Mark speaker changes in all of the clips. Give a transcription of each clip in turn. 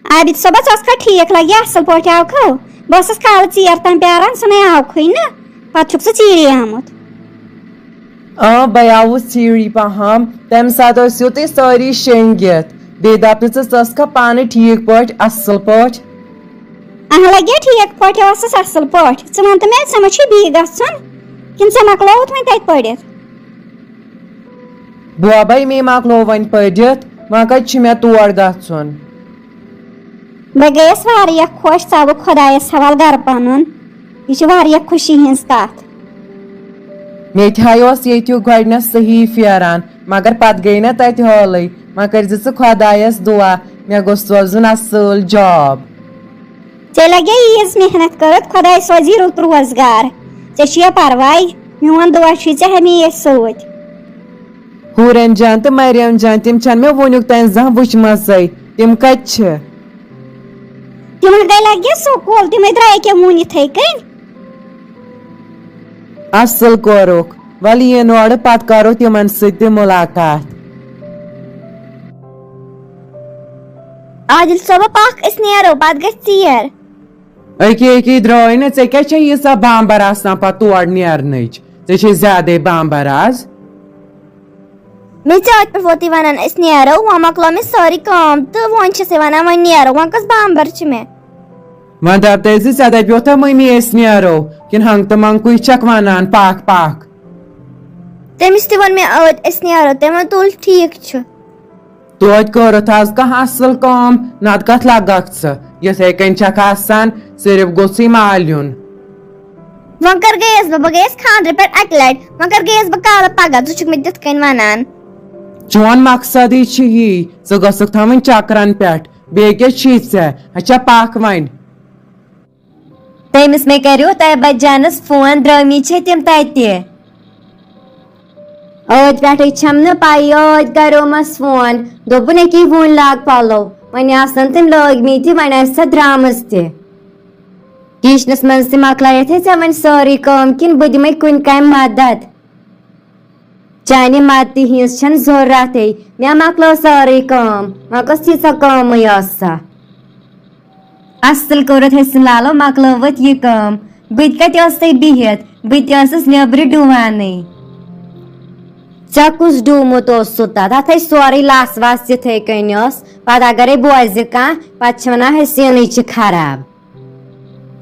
Speaker 1: आबिद सोबत उसका ठीक लगे असल पे आवखो बस काल चीर तम प्यारान सह आवखै ना पे चीरी आमुत
Speaker 2: बह आऊस चीरी पहम तम सात तुम सारी शेंगित बे दप चा पान ठीक पे असल पे
Speaker 1: लगे ठीक पे असल पे वन तो मे मे बी गन कि मकलोत वो तत पढ़
Speaker 2: बोबे मे मकलो वन पढ़ वह कत मे तोड़ गन
Speaker 1: बह गयस खुश सब खुदायस हवाल घर पन यह खुशी हज कत
Speaker 2: मे ये गो सही फेरान मगर पत गई ना तत हाल वह कर खुदायस दुआ मे गोस रोजन असल जॉब
Speaker 1: चे लगे ईज मेहनत कर खुदा सोजी रुत रोजगार चे परवाह मोन दुआ हमेश सत
Speaker 2: हूरन जान तो मरियम जान तम मे वनुक तन जह वुचम तम कत
Speaker 1: तिम गई लगे स्कूल तिम द्राय क्या मून इथे कन
Speaker 2: असल कोरुक वल यह और पत करो तिमन सत मुलाकात
Speaker 1: आदिल सोब पख अस नेरो पत ग चीर
Speaker 2: अके द्राय ना ऐ क्या यीसा बांबर आसान पे तोड़ नेरनच ऐ ज्यादा बांबर आज
Speaker 1: मे चात पे वोती वन अस नेरो वह मकलो मे सारी काम तो वन वन वन नेरो वन कस बांबर मे
Speaker 2: वह दप ज़्या दपा मम्मी अस नेरो कि हंग तो मंगुई छक वन पाक पाक
Speaker 1: तमिस ते वन मे अद अस नेरो तम तुल ठीक
Speaker 2: तोत करत आज कह असल काम नत कत लगक ये कन छक आसान सिर्फ गोस माल यून
Speaker 1: वन कर गयस बह गयस खानद्र पे अक लट वन कर गयस बह काल पगह ज़ुक मे तिथ कन वनान
Speaker 2: चोन मकसद यी गसक थवन चक्रन पे बे क्या पाक वन
Speaker 3: तमिस मे करो तैयबा जानस फोन द्रमी तम तत अद पे छम न पाई अद करोमस फोन दोपन अकी वन लाग पलो वन आसन तम लगमी वन द्रामस किचनस मज मकलायत वन सारी काम कि बह दिमे कुन कम मदद चाने मदद हज जरूरत मे मकलो सारी काम वह कस तीसा काम असल कोरत हसन लालो मकलवत यह काम बत कत बिहत बस नबर डुवान चा कुस डूमुत तथ सोरे लस वस तिथे कन पे अगर बोज कह वन सीन खराब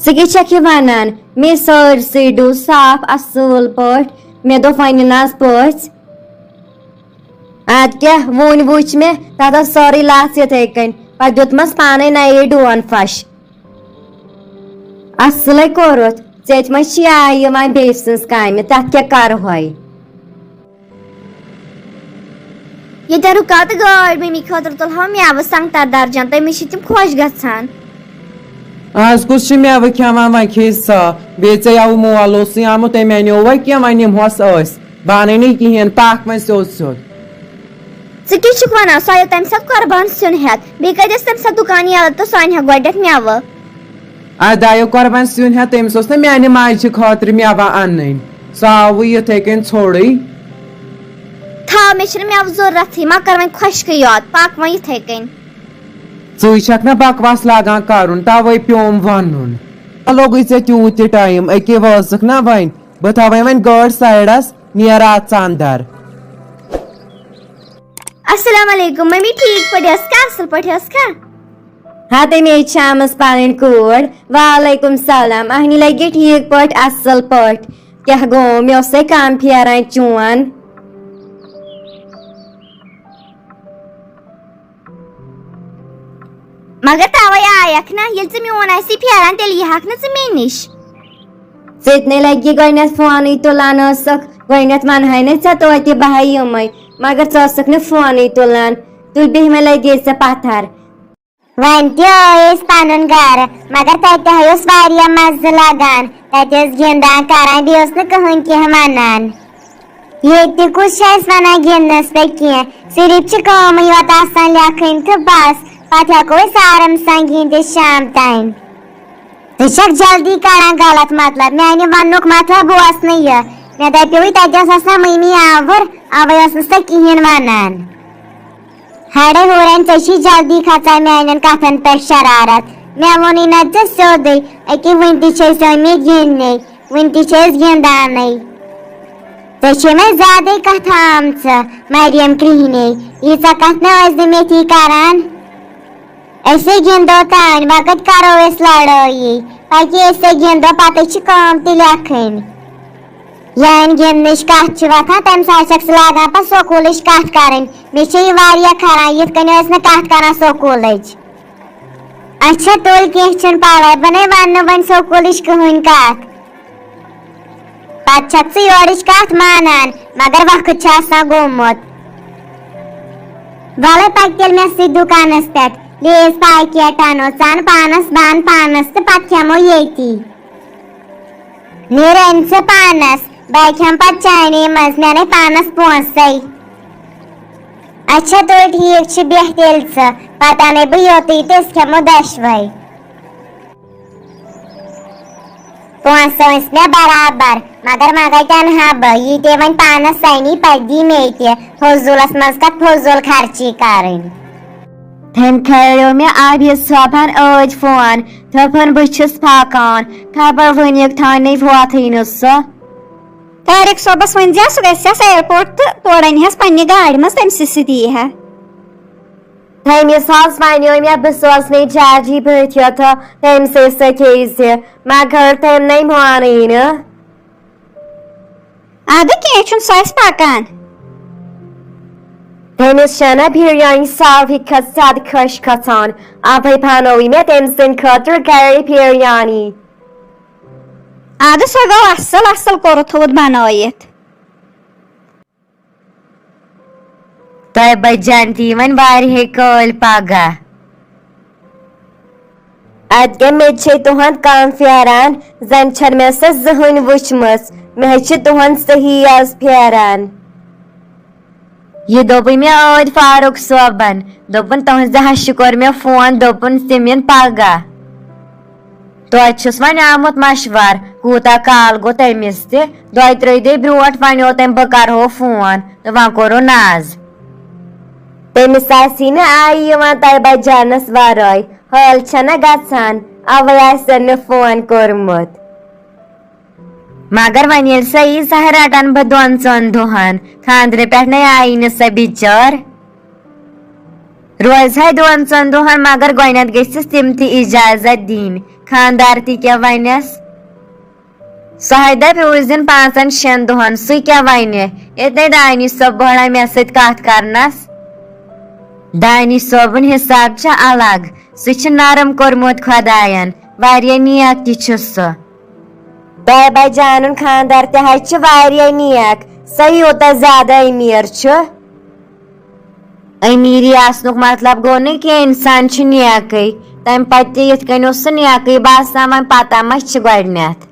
Speaker 3: ज़ वन मे सारसे डू साफ असल पे मे दोप वन पच अद क्या वन वुच मे तथ सारे लस इथे कन पे दुतमस पाने नये डुवन फश असल कोरुत ऐ आय वन बे सज काम तथ क्या कर
Speaker 1: ये रुका तो गाड़ मम्मी खतर तुलह मेव संगतर दर्जन तमिस तम खुश गसान
Speaker 2: आज कुछ मेव खेवान वन खे सा बे आव मोल आमुत तम अनो वह क्या वन निमहस बह अन कहें पाक वन सोद सोद
Speaker 1: क्या वन सो आयो तम सात कुर्बान सुन हेत बे कदस तम सात दुकान यल तो सो अन गोडक मेव
Speaker 2: अद आयो कुर्बान सुन हेत तमिस माने माज खातर मेव अन सो आव इथे कन छोड़
Speaker 1: था मे मेव जरूरत मकर वन खुश याद पाक वन इथे कन
Speaker 2: ज़क ना बकवास लगान कर तवे प्योम वन लोग तूत टाइम अके वसक ना वन बह थवे वन गाड़ साइडस नेर अंदर
Speaker 1: अस्सलाम वालेकुम मम्मी ठीक पढ़स का असल पढ़स का
Speaker 3: हाँ तमे छमस पन कूर वालेकुम सलाम अहनी लगे ठीक पे असल पे क्या गो मे कम फेरान चोन
Speaker 1: मगर तवे आयक ना ये मोन फेरान तेल यह ना मे नश
Speaker 3: ने लगे गो फोन तुलान गो वन है तो बह यम मगर ज़क न फोन तुलान तुल बह मे लगे पत्थर
Speaker 4: वन पन घर मगर तस मज लगान तस गिंदान करान बे कहीं कह वनान ये कुछ वन गिंदनस पे कह सिर्फ कम योत लेखन तो बस पे हेको आराम सान गिंद शाम तान तुक जल्दी करान गलत मतलब माने वनुक मतलब बोस न यह मे दपो तस ना मम्मी आवर अवे कहें वनान हड़े हुरन चशी जल्दी खचा मेन कथन पे शरारत मे वोनी न सोदे अके वंति समी गिंदने वंति गिंदाने तो मे ज्यादा कथ आम मरियम कृहने यीचा कथ न मेथी करान ऐसे गिंदो तान वक्त करो इस लड़ाई ताकि ऐसे गिंदो पते काम ते लेखन यान गिंदनिश कथ वथान तम साथ लागान पे स्कूलिश कथ करन मे खरान यथ कन कथ कर स्कूलच अच्छा तुल कह पढ़ाई बने वन वन स्कूलिश कहन कथ पे योरिश कथ मानान मगर वक्त गोमुत वल पक तेल मे सी दुकानस पे लेस पैकेट अनो चान पानस बान पानस तो पत खेमो येती मेरे इनसे पानस बह खेम पत चाइने मज मैंने पानस पोंसे अच्छा तो ठीक बेह तेल पता नहीं बह योती तेस खेमो दशवै पोंसो इसमें बराबर मगर मगर तनहा बही ते वन पानस सैनी पदी में फजूलस मज कत फजूल खर्ची करें
Speaker 3: तम खो मे आबिद सोबन आज फोन दपन बस फाकान खबर वनिक थाने वोतन सो
Speaker 1: तारिक सोबस वन सह गस एयरपोर्ट तो तोड़ अनहस पन्ने गाड़ी मज तम सी यह
Speaker 3: तमिस वो मे बह सोचने चार्जी भथिया तो तम से मगर तम नहीं मानी
Speaker 1: अद कह सह पकान
Speaker 3: तमिस बिरयानी साल खत खुश खचान अवे पनो मे तम सद खतर गर बिरयानी
Speaker 1: अद सह गो असल असल कोर थोद बनत
Speaker 3: तह बजन वन कल पगह अद मे तुहद कम फेरान जन मे सह जहन वुचम मे तुहद सही आज फेरान यह दोप मे आज फारूक सोबन दोपन तुहद हश कोर मे फोन दोपन सिमिन पगह तुस वन आमुत मशवर कूता काल गो तमिस तय त्रे दे ब्रोट वनो तम बह करो फोन तो वह कोरो नाज तमिस आई तह बजानस वराय हाल छना गसान अवे मे फोन कोरमुत मगर वन सही सह रटान बह दोन चोन दुहन खानद्र पे न आई न सह बिचार रोज है दोन चोन दुहन मगर गोनत गसिस तिम ती इजाजत दिन खानदार ती क्या वनस सह दप उस दिन 5-6 दुहन सह क्या वन ये दानी सोब बड़ा मे सत कथ करनस दानी सोबन हिसाब अलग सह नरम कोरमुत खुदायन वारिया नियत सह तह बजान खानदार तह नियक सह यूत ज्यादा अमीर अमीरी आसनुक मतलब गो न कि इंसान नियक तम पे ये नियक बासान वन पता मा गोडनथ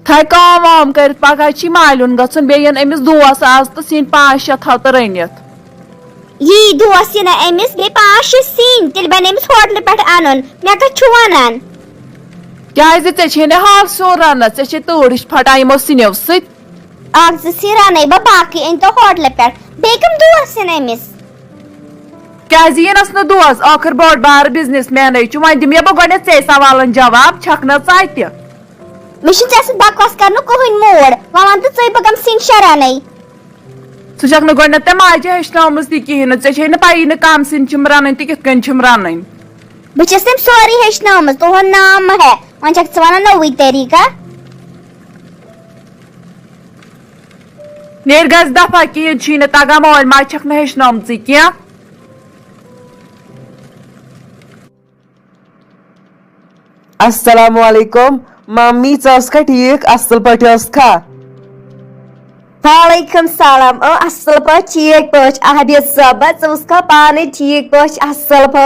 Speaker 5: थै काम वाम कर पगह मालून गन बेन अमिस दोस आज तो सिन 5-6 थत रनित
Speaker 1: यी दोस यह अमिस बे 5-6 सिन तेल बन अमिस होटल पे अन मे कत वन
Speaker 5: क्या हाल सो रन ऐ तोड़ फटान यमो सिनो
Speaker 1: सि रन बह बाकी अन तो होटल पे बेकम दोस यन अमिस
Speaker 5: क्या यनस न दोस आखिर बोड़ बार बिजनेस मैन वन दिम बह गोड ऐ सवालन जवाब छक न
Speaker 1: मे बकवास कर कहन मोड़ वन तो बगम सिन शरान
Speaker 5: सह न गोड ते माजे हेचन तहन ऐ पी न कम सिन रन कित रन
Speaker 1: बस तम सोरी हेचन तुहद नाम है वन वन नोवे तरीका
Speaker 5: नेर गज दफा कहें तगह मोल माज छक न हेचन क्या
Speaker 2: अस्सलाम वालेकुम मम्मी चका ठीक असल पे खा
Speaker 3: वालेकुम सलाम असल पे ठीक पे आबिद सोब खा पान ठीक पे असल पे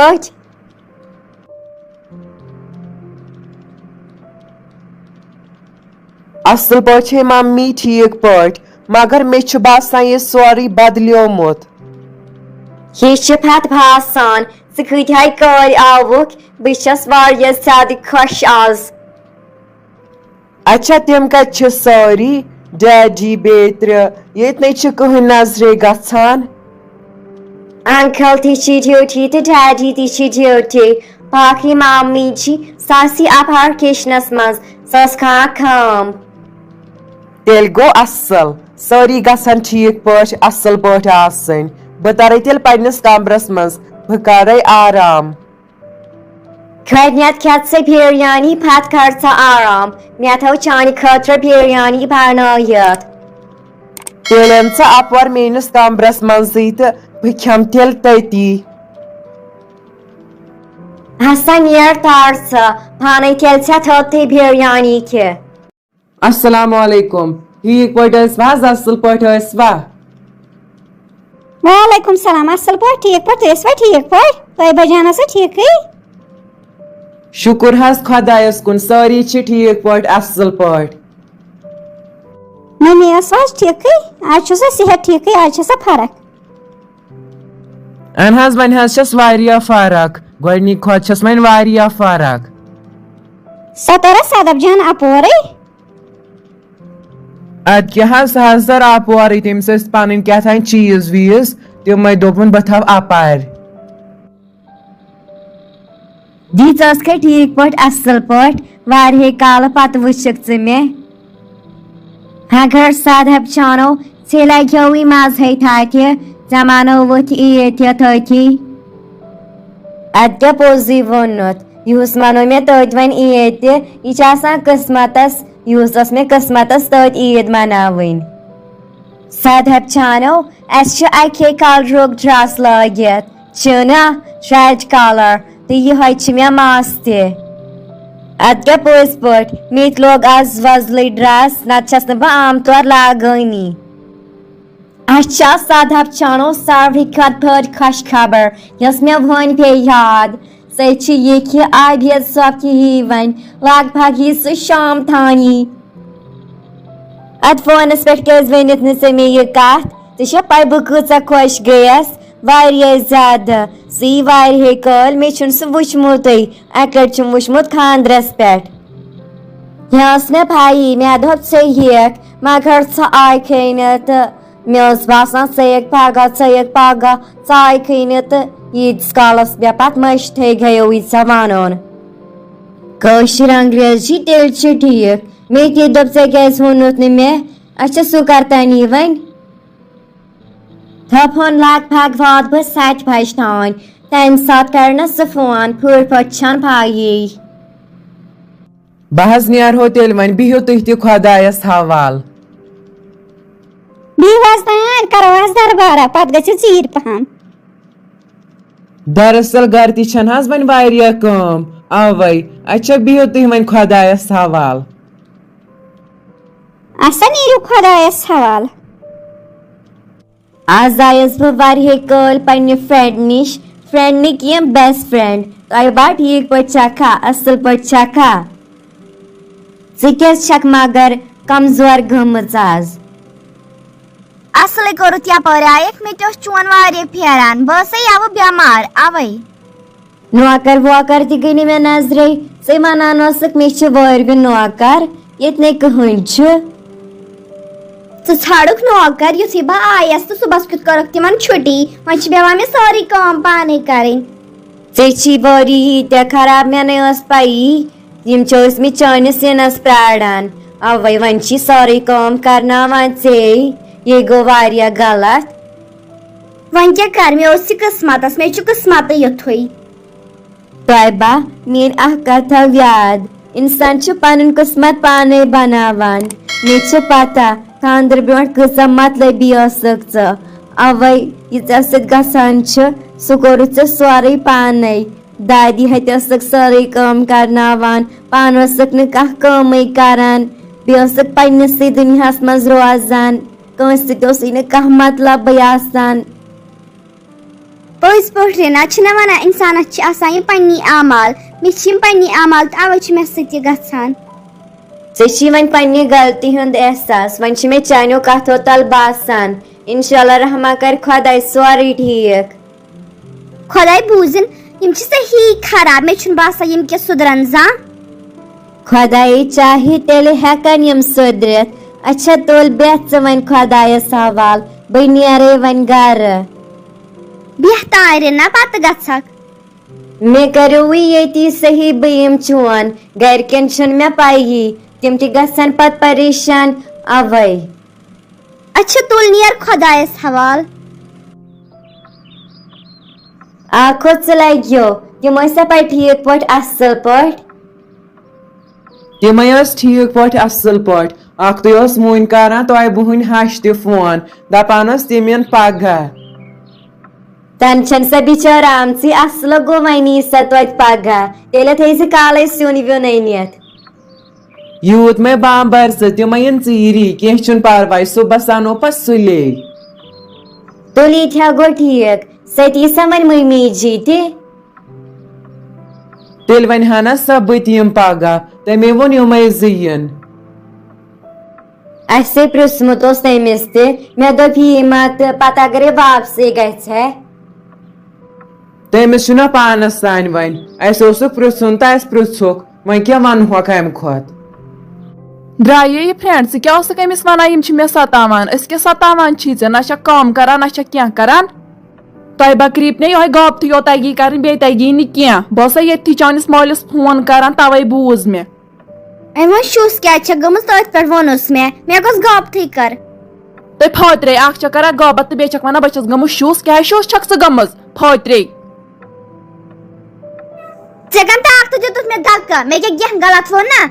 Speaker 2: असल पे मम्मी ठीक पे मगर मे बासान यह सोरी बदलियोमुत
Speaker 3: यह पत भासान कत कल आवुक बस ज्यादा खुश आज
Speaker 2: अच्छा तम कत सारी डैडी बेत्र ये कहीं नजरे गसान
Speaker 3: Uncle ti chi duty to daddy ti chi duty. Paki mommy chi sasi apar kishnas maz sas kam.
Speaker 2: तेल गो असल सारी गसन ठीक पट असल पट आसन बह तरे तेल पन्निस कमरस मज बह करे आराम
Speaker 3: Krednyat kat se biryani pat karsa aram. Miato chani khatra biryani banayat.
Speaker 2: तेलन सा अपवर मेनिस कमरस मजी तो बह खम तेल तती
Speaker 3: Hasan yer tarsa. Panay tel satoti biryani ke.
Speaker 2: अस्सलाम वालेकुम ठीक पट असल पट
Speaker 1: वालेकुम सलाम असल पट ठीक पट ठीक पट तय बजाना से ठीक है
Speaker 2: शुक्र हस खुदायस कुन सारी छि ठीक पट असल पट
Speaker 1: मम्मी आस ठीक है आज छ सेहत ठीक है आज छ फरक
Speaker 2: अन हस वन हस छस वारिया फरक गोडनी खोद छस वन वारिया फरक
Speaker 1: सतरा सदब जान अपोरे
Speaker 2: अद क्या हजर अपवर तम पन क्या चीज वीज तम दोपन बह थव अपार
Speaker 3: दीचस के ठीक पट असल पट वारे काल पत वुचक च मे अगर साधब चानो से लग्योवी मज है थाके जमानो वथ ईद थी अद पोजी वोनुत यूस मनो मे तथ वन ईद यह किस्मतस यूस मे किस्मतस तथ ईद मनावन साधब चानो अस अखे कलरुक ड्रेस लगित रेड कलर तो यह मे मास तह पोज पट मित लोग आज वजल ड्रेस नस बह आम तौर लगानी अच्छा साधब चानो सारे खत खुश खबर यस मे वन पे याद सह यह कि आबिद सब की वन लगभग ही सह शाम थानी अत फोनस पे वनित नो मे यह कत तो पै बह कूचा खुश गयस वारिया ज्यादा सी वारिया कल मे सह वुचमुत अक लट वुचमुत खानदरस पे यह मे भाई मे दोप हेक मगर स आयखे न तो मे बासान क आयखे न तो यीस कालस मे पत मश थे गयो यीसा वन कशर अंग्रेजी तेल ठीक मे ते दोप क्या वोनुत न मे अच्छा सह करतानी वन थपन लगभग वात बह 7 बज तान तम सात कर सह फोन पूर पछन पाई
Speaker 2: बह नेर हो तेल वन बिहु तुह तह खुदायस हवाल
Speaker 1: बीवास तान करो दरबारा पत गो चीर पहम
Speaker 2: दरअसल घर तन वन वारिया काम अवै अच्छा बिहु तुह वन खुदायस हवाल
Speaker 1: असा नीरू खुदायस हवाल
Speaker 3: आज आयस बह वारिया कल पन्ने फ्रेंड निश फ्रेंड ने किया बेस्ट फ्रेंड तय बा ठीक पे छका असल पे छका छक मगर कमजोर गमज आज
Speaker 4: असल कोरुत यपर आयक मे तो चोन वारे फेरान बस अब बेमार अवै
Speaker 3: नौकर वोकर ति गई मे नजरे से वनान मे वर्ग नौकर ये कहन
Speaker 4: तो छाड़ुक नौकर युथी बह आयस तो सुबह कुत कर तिमन छुट्टी वन बेवा मे सारी काम पाने करें
Speaker 3: चे बड़ी ते खराब मे नस पई यम मे चानिस सिनस प्राड़ान अवै वन सारी काम करना वन से ये गो वारिया गलत
Speaker 4: वन क्या कर मे किस्मत मे किस्मत युथुई
Speaker 3: तयबा मेन कथा याद इंसान पन किस्मत पाने बनावान मे पता खानदर ब्रोह कसा मतलबी अवै यह गसान सह कोर सारे पाने दादी हत सारे काम करनावान पान कम करान बे पन्नस दुनियास मज रोजान कंस कह मतलब आसान
Speaker 4: पोज पे ना वन इंसान पन्नी आमाल मे पन्नी आमाल तो अवै मे सत्य गसान
Speaker 3: चे वन पन्ने गलती हुंद एहसास वन मे चानो कथो तल बासान इंशाल्लाह रहमा कर खुदाय सारी ठीक
Speaker 4: खुदाय बूजन यम सही खराब मे बासान यम के सुधरन जा
Speaker 3: खुदाय चाहे तेल हेकन यम सुधरत अच्छा तोल बेत वन खुदायस हवाल बह नेरे वन घर
Speaker 1: बेहतार ना पत गछक
Speaker 3: मे करो ये सही बयम चोन गरकन छन मे पाई तिम गसन पत परेशान अवै
Speaker 1: अच्छा तुल नियर खुदायस हवाल
Speaker 3: आखो चलगो तिम पे ठीक पे असल पे
Speaker 2: तिम ठीक पे असल पे अख मुन कर तह बुहन हश त फोन दपानस तिम इन पगह
Speaker 3: तन छन सा बिचार आमची असल गो वनी सा तोत पगह तेल थे काले सुन व्युन अनित
Speaker 2: यूत मे बाबर तिम इन चीरी कह परवाय सुबह सनो पे सुले
Speaker 3: तुली था गो ठीक सती समन मम्मी जी
Speaker 2: तेल वन हना सब बत यम पगह तमे वोन यमे जन
Speaker 3: असे पृछमुत तमिस मे दोप यी मत पत अगर वापसी गे
Speaker 2: तमिस पानस तान वन पृछुन तो पृछुक वन क्या वनहोक अम खोत
Speaker 5: द्राये ये फ्रेंड क्या अमिस वन मे सतावान क्या सतावान ना कम करान ना क्या करान तह बकरीब ने यह गप यो तगी कर बे तगी नी क्या बह ये चानिस मालिस फोन करान तवे बूज मे
Speaker 1: अमो शुस क्या गमस तथ पे वोनुस मे गस गप कर
Speaker 5: तुम फातरे अख कर गबत तो बे वन बस गमुस शुस क्या शुस छक गमस फातरे
Speaker 1: चगन ताक तो जुत मे धक्का मे क्या गलत वो ना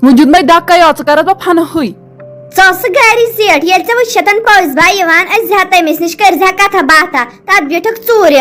Speaker 5: वो जुत मे धक्का या कर फन हुई
Speaker 1: गरी सेठ ये वुशतन पौज भाई अस तमिस नश कर कथा बाथा तथ बिठक चूर